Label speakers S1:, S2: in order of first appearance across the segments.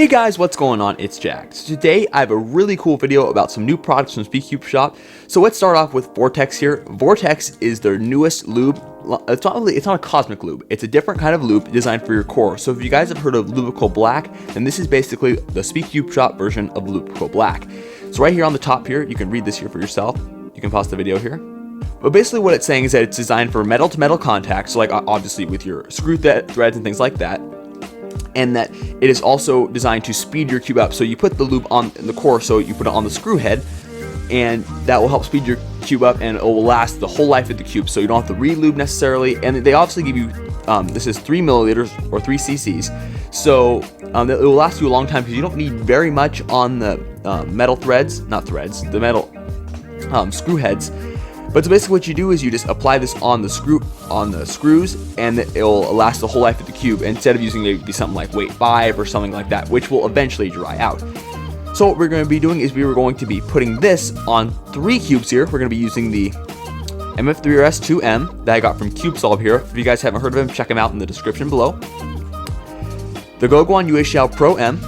S1: Hey guys, what's going on? It's Jack. So today I have a really cool video about some new products from SpeedCubeShop. So let's start off with Vortex here. Vortex is their newest lube. It's not a cosmic lube. It's a different kind of lube designed for your core. So if you guys have heard of Lubricated Black, then this is basically the SpeedCubeShop version of Lubricated Black. So right here on the top here, you can read this here for yourself. You can pause the video here. But basically what it's saying is that it's designed for metal to metal contact. So like obviously with your screw threads and things like that. And that it is also designed to speed your cube up. So you put the lube on the core, so you put it on the screw head, and that will help speed your cube up, and it will last the whole life of the cube. So you don't have to re-lube necessarily. And they obviously give you, this is 3 milliliters or 3 cc's. So it will last you a long time because you don't need very much on the metal threads, the metal screw heads. But so basically what you do is you just apply this on the screws, and it will last the whole life of the cube instead of using maybe something like weight 5 or something like that, which will eventually dry out. So what we're going to be doing is we were going to be putting this on 3 cubes here. We're going to be using the MF3RS2M that I got from CubeSolve here. If you guys haven't heard of him, check him out in the description below. The GAN Pro M,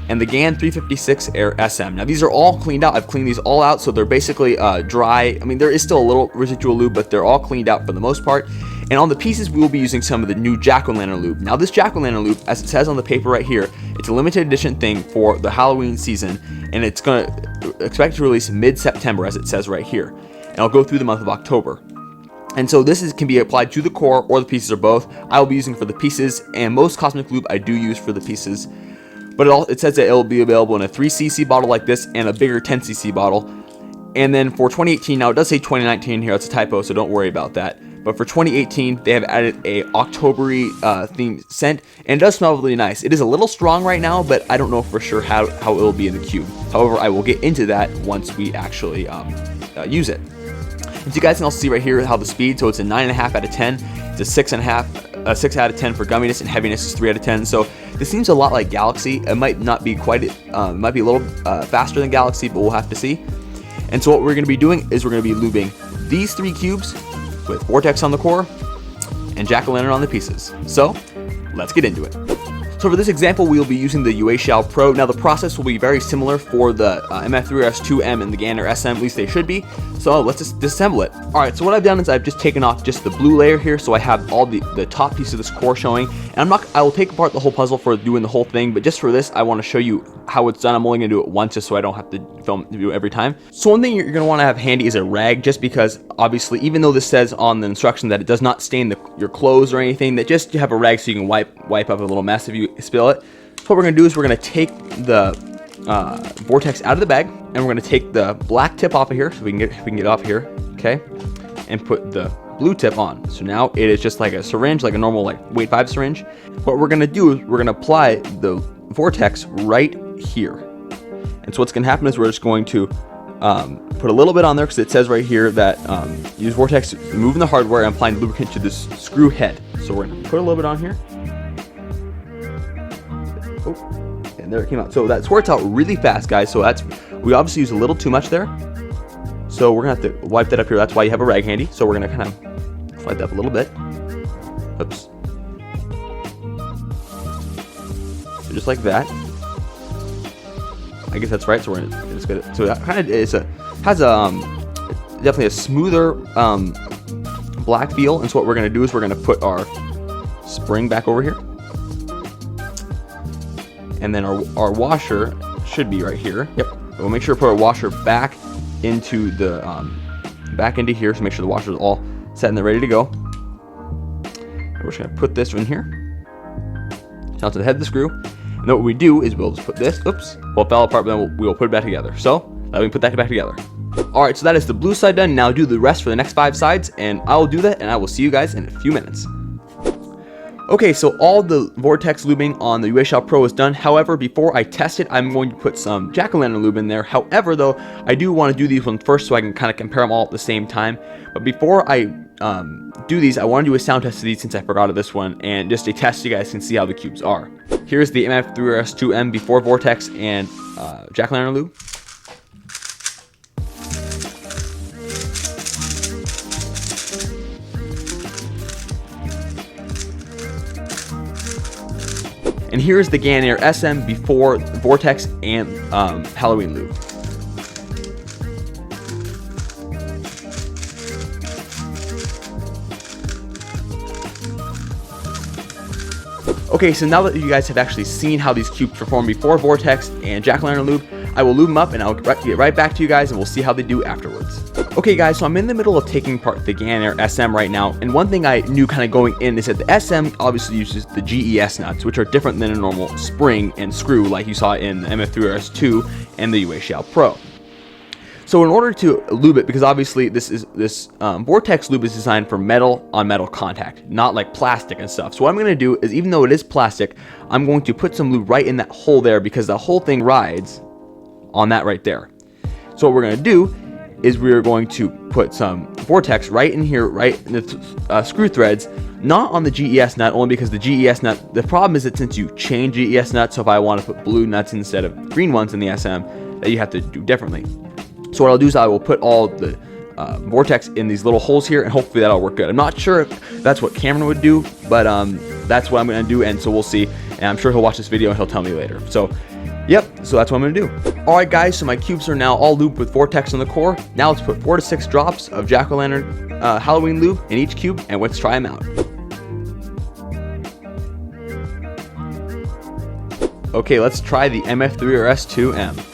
S1: and the GAN 356 Air SM. Now these are all cleaned out. I've cleaned these all out, so they're basically dry. I mean, there is still a little residual lube, but they're all cleaned out for the most part. And on the pieces, we will be using some of the new jack-o'-lantern lube. Now this jack-o'-lantern lube, as it says on the paper right here, it's a limited edition thing for the Halloween season, and it's going to expect to release mid-September, as it says right here. And I'll go through the month of October. And so this can be applied to the core or the pieces, or both. I will be using for the pieces, and most cosmic lube I do use for the pieces. But it says that it will be available in a 3 cc bottle like this and a bigger 10 cc bottle. And then for 2018, now it does say 2019 here, it's a typo, so don't worry about that. But for 2018, they have added a October-y themed scent, and it does smell really nice. It is a little strong right now, but I don't know for sure how it will be in the cube. However, I will get into that once we actually use it. As you guys can also see right here how the speed, so it's a 9.5 out of 10, it's a 6.5, 6 out of 10 for gumminess, and heaviness is 3 out of 10. So this seems a lot like Galaxy. It might not be quite, it might be a little faster than Galaxy, but we'll have to see. And so what we're going to be doing is we're going to be lubing these 3 cubes with Vortex on the core and jack-o'-lantern on the pieces. So let's get into it. So for this example, we will be using the UA Pro. Now the process will be very similar for the MF3RS2M and the GAN SM, at least they should be. So let's just disassemble it. All right, so what I've done is I've just taken off just the blue layer here, so I have all the top piece of this core showing. And I will take apart the whole puzzle for doing the whole thing, but just for this, I want to show you how it's done. I'm only gonna do it once just so I don't have to do it every time. So one thing you're gonna want to have handy is a rag, just because obviously, even though this says on the instruction that it does not stain your clothes or anything, that just you have a rag so you can wipe up a little mess if you spill it. So what we're going to do is we're going to take the Vortex out of the bag, and we're going to take the black tip off of here, so we can get it off here, okay, and put the blue tip on. So now it is just like a syringe, like a normal like weight 5 syringe. What we're going to do is we're going to apply the Vortex right here. And so what's going to happen is we're just going to put a little bit on there, because it says right here that use Vortex moving the hardware and applying lubricant to this screw head. So we're going to put a little bit on here. Oh, and there it came out. So that squirts out really fast, guys. So we obviously use a little too much there. So we're gonna have to wipe that up here. That's why you have a rag handy. So we're gonna kind of wipe that up a little bit. Oops. So just like that. I guess that's right. So we're gonna just get it. So that kind of has definitely a smoother black feel. And so what we're gonna do is we're gonna put our spring back over here. And then our washer should be right here. Yep. We'll make sure to put our washer back into the here, so make sure the washer is all set and they're ready to go. And we're just gonna put this in here. Now to the head of the screw. And then what we do is we'll just put this. Oops. Well, it fell apart, but then we'll put it back together. So let me put that back together. All right. So that is the blue side done. Now do the rest for the next 5 sides, and I will do that, and I will see you guys in a few minutes. Okay, so all the Vortex lubing on the UA Pro is done. However, before I test it, I'm going to put some jack-o'-lantern lube in there. However, though, I do want to do these ones first so I can kind of compare them all at the same time. But before I do these, I want to do a sound test of these since I forgot of this one, and just a test so you guys can see how the cubes are. Here's the MF3RS2M before Vortex and jack-o'-lantern lube. And here's the GAN SM before Vortex and Halloween Lube. Okay, so now that you guys have actually seen how these cubes perform before Vortex and Jack-o'-lantern Lube, I will lube them up and I'll get right back to you guys and we'll see how they do afterwards. Okay guys, so I'm in the middle of taking apart the GAN SM right now, and one thing I knew kind of going in is that the SM obviously uses the GES nuts, which are different than a normal spring and screw like you saw in the MF3RS2 and the UA Pro. So in order to lube it, because obviously this Vortex lube is designed for metal on metal contact, not like plastic and stuff. So what I'm going to do is, even though it is plastic, I'm going to put some lube right in that hole there, because the whole thing rides on that right there. So what we're going to do is we're going to put some Vortex right in here, right in the screw threads, not on the GES nut, only because the GES nut, the problem is that since you change GES nuts, so if I want to put blue nuts instead of green ones in the SM, that you have to do differently. So what I'll do is I will put all the Vortex in these little holes here, and hopefully that'll work good. I'm not sure if that's what Cameron would do, but that's what I'm going to do, and so we'll see. And I'm sure he'll watch this video and he'll tell me later. So, yep, so that's what I'm going to do. Alright guys, so my cubes are now all lubed with Vortex on the core. Now let's put 4 to 6 drops of Jack-o'-lantern Halloween Lube in each cube, and let's try them out. Okay, let's try the MF3RS2M.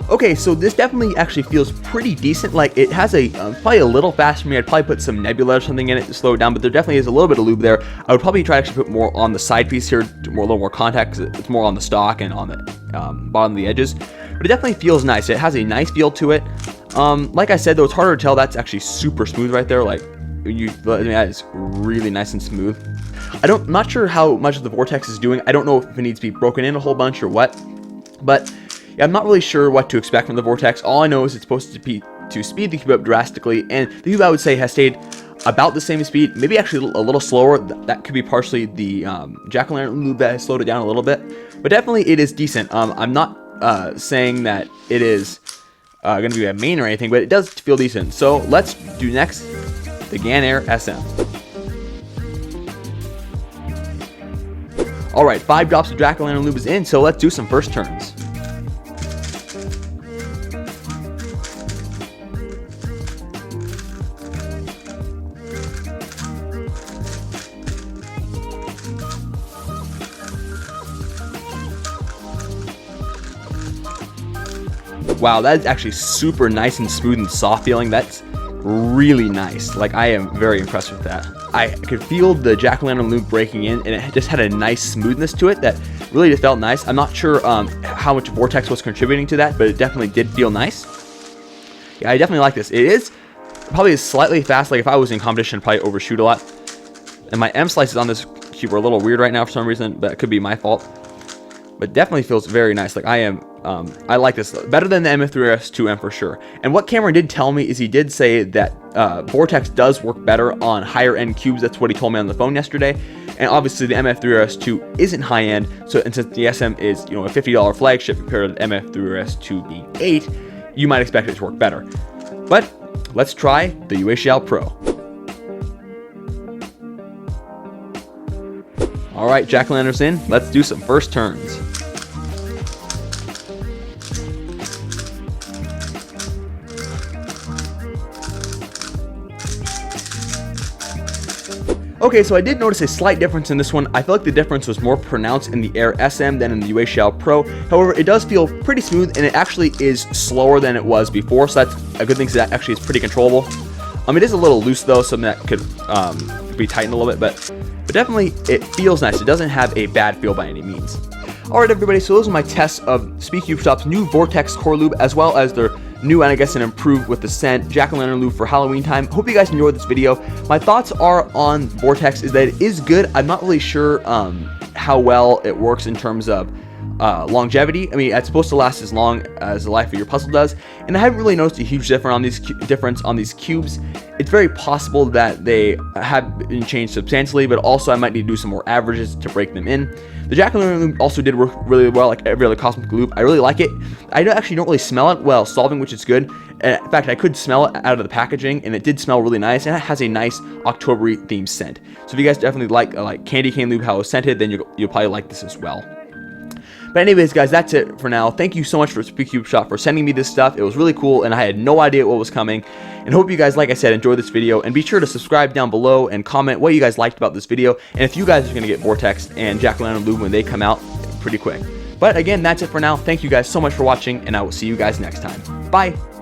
S1: Okay, so this definitely actually feels pretty decent. Like, it has a probably a little fast for me. I'd probably put some Nebula or something in it to slow it down, but there definitely is a little bit of lube there. I would probably try to actually put more on the side piece here, a little more contact, because it's more on the stock and on the bottom of the edges. But it definitely feels nice. It has a nice feel to it. Like I said, though, it's harder to tell. That's actually super smooth right there. Like, that is really nice and smooth. I'm not sure how much of the Vortex is doing. I don't know if it needs to be broken in a whole bunch or what, but yeah, I'm not really sure what to expect from the Vortex. All I know is it's supposed to be to speed the cube up drastically, and the cube, I would say, has stayed about the same speed, maybe actually a little slower. That could be partially the Jack-o'-lantern Lube that has slowed it down a little bit, but definitely it is decent. I'm not saying that it is going to be a main or anything, but it does feel decent. So let's do next the GAN SM. Alright, 5 drops of Jack-o'-lantern Lube is in, so let's do some first turns. Wow, that is actually super nice and smooth and soft feeling. That's really nice. Like, I am very impressed with that. I could feel the Jack-o'-lantern Lube breaking in, and it just had a nice smoothness to it that really just felt nice. I'm not sure how much Vortex was contributing to that, but it definitely did feel nice. Yeah, I definitely like this. It is probably slightly fast. Like, if I was in competition, I'd probably overshoot a lot. And my M slices on this cube are a little weird right now for some reason, but it could be my fault. But definitely feels very nice. Like, I like this better than the MF3RS2M for sure. And what Cameron did tell me is he did say that Vortex does work better on higher end cubes. That's what he told me on the phone yesterday. And obviously the MF3RS2 isn't high end, so and since the SM is, you know, a $50 flagship compared to the MF3RS2 being $8, you might expect it to work better. But let's try the UA Pro. All right, Jack-o'-lantern's in. Let's do some first turns. Okay, so I did notice a slight difference in this one. I feel like the difference was more pronounced in the SM than in the UA Pro. However, it does feel pretty smooth, and it actually is slower than it was before, so that's a good thing, because that actually is pretty controllable. It is a little loose though, something that could be tightened a little bit, but definitely it feels nice. It doesn't have a bad feel by any means. Alright everybody, so those are my tests of SpeedCubeShop's new Vortex Core Lube, as well as their new, and I guess an improved with the scent Jack-o'-lantern Lube for Halloween time. Hope you guys enjoyed this video. My thoughts are on Vortex is that it is good. I'm not really sure how well it works in terms of longevity. I mean, it's supposed to last as long as the life of your puzzle does, and I haven't really noticed a huge difference on these cubes. It's very possible that they have been changed substantially, but also I might need to do some more averages to break them in. The jack-o'-lantern lube also did work really well, like every other cosmic lube. I really like it. I actually don't really smell it while solving, which is good. In fact, I could smell it out of the packaging, and it did smell really nice, and it has a nice October-y themed scent. So if you guys definitely like candy cane lube, how it's scented, then you'll probably like this as well. But anyways, guys, that's it for now. Thank you so much for SpeedCubeShop for sending me this stuff. It was really cool, and I had no idea what was coming. And hope you guys, like I said, enjoyed this video. And be sure to subscribe down below and comment what you guys liked about this video. And if you guys are going to get Vortex and jack-o'-lantern lube when they come out pretty quick. But again, that's it for now. Thank you guys so much for watching, and I will see you guys next time. Bye!